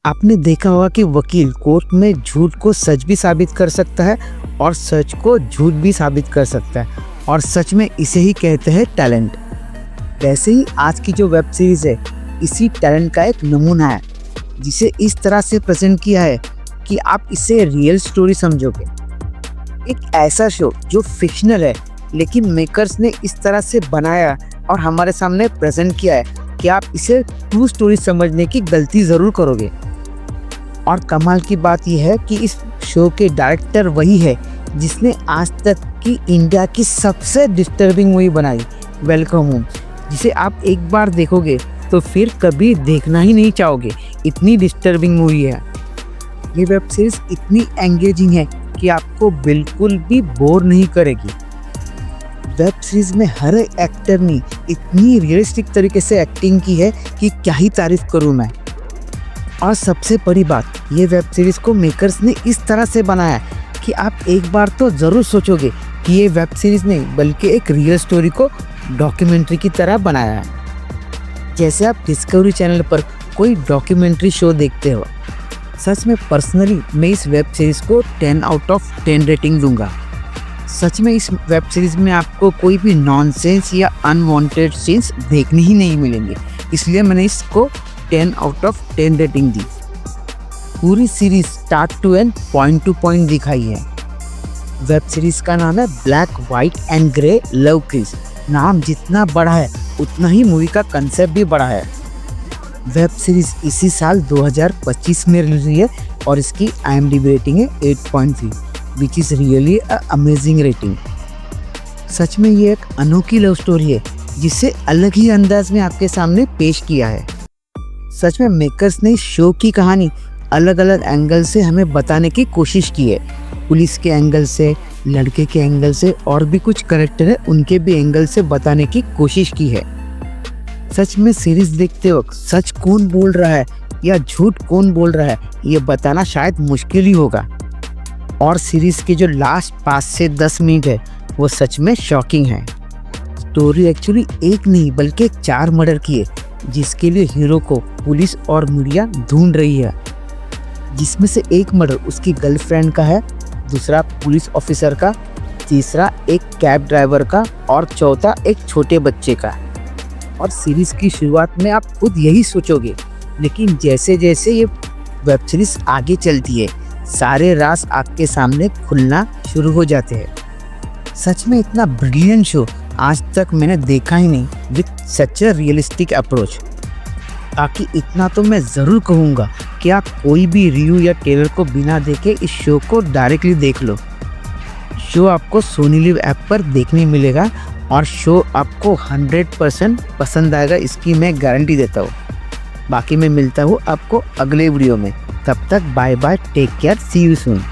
आपने देखा होगा कि वकील कोर्ट में झूठ को सच भी साबित कर सकता है और सच को झूठ भी साबित कर सकता है, और सच में इसे ही कहते हैं टैलेंट। वैसे ही आज की जो वेब सीरीज है इसी टैलेंट का एक नमूना है, जिसे इस तरह से प्रेजेंट किया है कि आप इसे रियल स्टोरी समझोगे। एक ऐसा शो जो फिक्शनल है लेकिन मेकर्स ने इस तरह से बनाया और हमारे सामने प्रेजेंट किया है कि आप इसे ट्रू स्टोरी समझने की गलती ज़रूर करोगे। और कमाल की बात यह है कि इस शो के डायरेक्टर वही है जिसने आज तक की इंडिया की सबसे डिस्टर्बिंग मूवी बनाई, वेलकम होम, जिसे आप एक बार देखोगे तो फिर कभी देखना ही नहीं चाहोगे, इतनी डिस्टर्बिंग मूवी है। ये वेब सीरीज इतनी एंगेजिंग है कि आपको बिल्कुल भी बोर नहीं करेगी। वेब सीरीज में हर एक्टर ने इतनी रियलिस्टिक तरीके से एक्टिंग की है कि क्या ही तारीफ करूं मैं। और सबसे बड़ी बात, ये वेब सीरीज को मेकर्स ने इस तरह से बनाया कि आप एक बार तो ज़रूर सोचोगे कि ये वेब सीरीज नहीं बल्कि एक रियल स्टोरी को डॉक्यूमेंट्री की तरह बनाया है। जैसे आप डिस्कवरी चैनल पर कोई डॉक्यूमेंट्री शो देखते हो। सच में पर्सनली मैं इस वेब सीरीज़ को 10 आउट ऑफ 10 रेटिंग दूंगा। सच में इस वेब सीरीज़ में आपको कोई भी नॉनसेंस या अनवांटेड सीन्स देखने ही नहीं मिलेंगे, इसलिए मैंने इसको 10 आउट ऑफ 10 रेटिंग दी। पूरी series start to end point to point दिखाई है। वेब सीरीज का नाम है black white and grey love kiss. नाम जितना बड़ा है उतना ही मूवी का कंसेप्ट भी बड़ा है। वेब सीरीज इसी साल 2025 में रिलीज हुई है और इसकी IMDb रेटिंग है 8.3, which is really amazing rating. सच में ये एक अनोखी लव स्टोरी है जिसे अलग ही अंदाज में आपके सामने पेश किया है। सच में मेकर्स ने इस शो की कहानी अलग अलग एंगल से हमें बताने की कोशिश की है। पुलिस के एंगल से, लड़के के एंगल से, और भी कुछ कैरेक्टर है उनके भी एंगल से बताने की कोशिश की है। सच में सीरीज देखते वक्त सच कौन बोल रहा है या झूठ कौन बोल रहा है ये बताना शायद मुश्किल ही होगा। और सीरीज के जो लास्ट 5 से 10 मिनट है वो सच में शॉकिंग है। स्टोरी एक्चुअली एक नहीं बल्कि 4 मर्डर की है, जिसके लिए हीरो को पुलिस और मीडिया ढूंढ रही है। जिसमें से एक मर्डर उसकी गर्लफ्रेंड का है, दूसरा पुलिस ऑफिसर का, तीसरा एक कैब ड्राइवर का और चौथा एक छोटे बच्चे का। और सीरीज की शुरुआत में आप खुद यही सोचोगे, लेकिन जैसे जैसे ये वेब सीरीज आगे चलती है सारे राज आपके सामने खुलना शुरू हो जाते हैं। सच में इतना ब्रिलियंट शो आज तक मैंने देखा ही नहीं with such a realistic approach. ताकि इतना तो मैं ज़रूर कहूँगा कि आप कोई भी रिव्यू या ट्रेलर को बिना देखे इस शो को डायरेक्टली देख लो। शो आपको सोनी लिव ऐप पर देखने मिलेगा और शो आपको 100% पसंद आएगा, इसकी मैं गारंटी देता हूँ। बाकी मैं मिलता हूँ आपको अगले वीडियो में। तब तक bye bye, take care, see you soon.